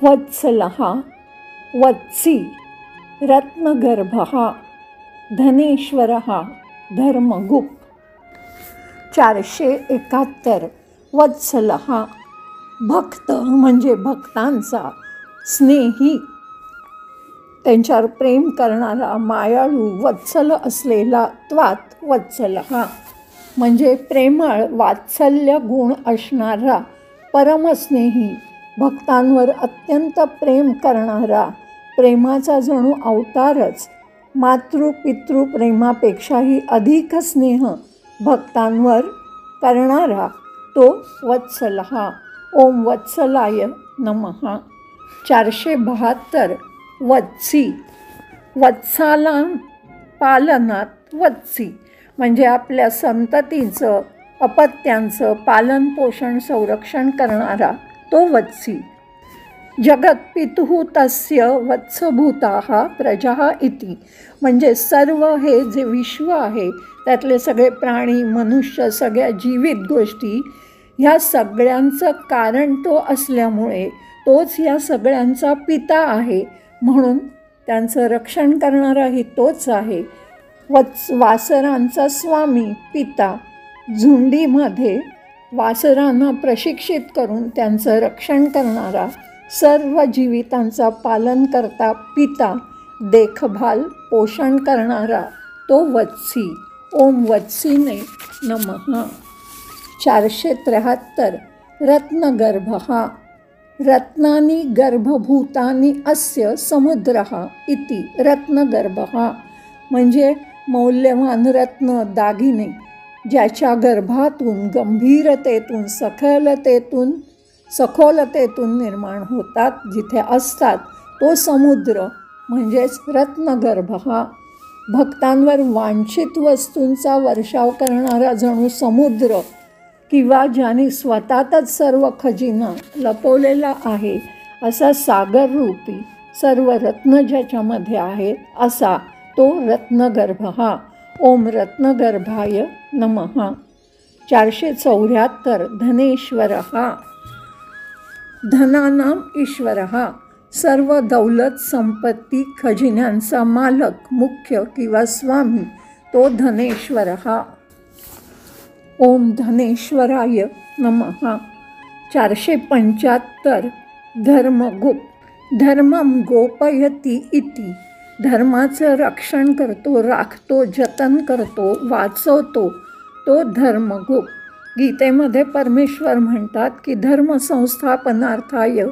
वत्सलः वत्सी रत्नगर्भः धनेश्वरः धर्मगुप्त। 471 वत्सलः भक्त म्हणजे भक्तांचा स्नेही, त्यांच्यावर प्रेम करणारा मायाळू वत्सल असलेला त्वात वत्सलः म्हणजे प्रेमळ वात्सल्य गुण असणारा परमस्नेही, भक्तांवर अत्यंत प्रेम करणारा, प्रेमाचा जणू अवतारच, मातृपितृ प्रेमापेक्षाही अधिक स्नेह भक्तांवर करणारा तो वत्सलः। ओम वत्सलाय नमः। 472 वत्सी वत्साला पालनात वत्सी म्हणजे आपल्या संततीचं अपत्यांचं पालनपोषण संरक्षण करणारा तो वत्सी। जगत्पितुः तस्य वत्सभूताः प्रजाः इति म्हणजे सर्व हे जे विश्व आहे त्यातले सगळे प्राणी, मनुष्य, सगळ्या जीवित गोष्टी ह्या सगळ्यांचं कारण तो असल्यामुळे तोच या सगळ्यांचा पिता आहे, म्हणून त्यांचं रक्षण करणाराही तोच आहे। वासरांचा स्वामी पिता, झुंडीमध्ये वासरांना प्रशिक्षित करून त्यांचं रक्षण करणारा, सर्व जीवितांचा पालन करता पिता, देखभाल पोषण करणारा तो वत्सी। ओम वत्सीने नमः। 473 रत्नगर्भः रत्नानि गर्भभूतानि अस्य समुद्रः इति रत्नगर्भः म्हणजे मौल्यवान रत्न दागिने ज्याच्या गर्भातून गंभीरतेतून सखोलतेतून निर्माण होतात, जिथे असतात तो समुद्र म्हणजेच रत्नगर्भः। भक्तांवर वांछित वस्तूंचा वर्षाव करणारा जणू समुद्र किंवा ज्याने स्वतःतच सर्व खजिना लपवलेला आहे असा सागररूपी सर्व रत्न ज्याच्यामध्ये आहेत असा तो रत्नगर्भः। ओम रत्नगर्भाय नमः। 474 धनेश्वरः धनानाम ईश्वरः सर्व दौलत संपत्ती खजिन्यांचा मालक, मुख्य किंवा स्वामी तो धनेश्वरः। ओम धनेश्वराय नमः। 475 धर्मगुप्त धर्मं गोपयति इति धर्माचं रक्षण करतो, राखतो, जतन करतो, वाचवतो तो धर्मगुप्त। गीतेमध्ये परमेश्वर म्हणतात की धर्म संस्थापनार्थाय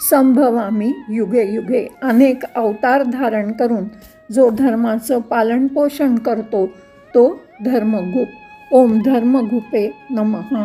संभवामी युगे युगे, अनेक अवतार धारण करून जो धर्माचं पालनपोषण करतो तो धर्मगुप्त। ओम धर्मगुप्ते नमः।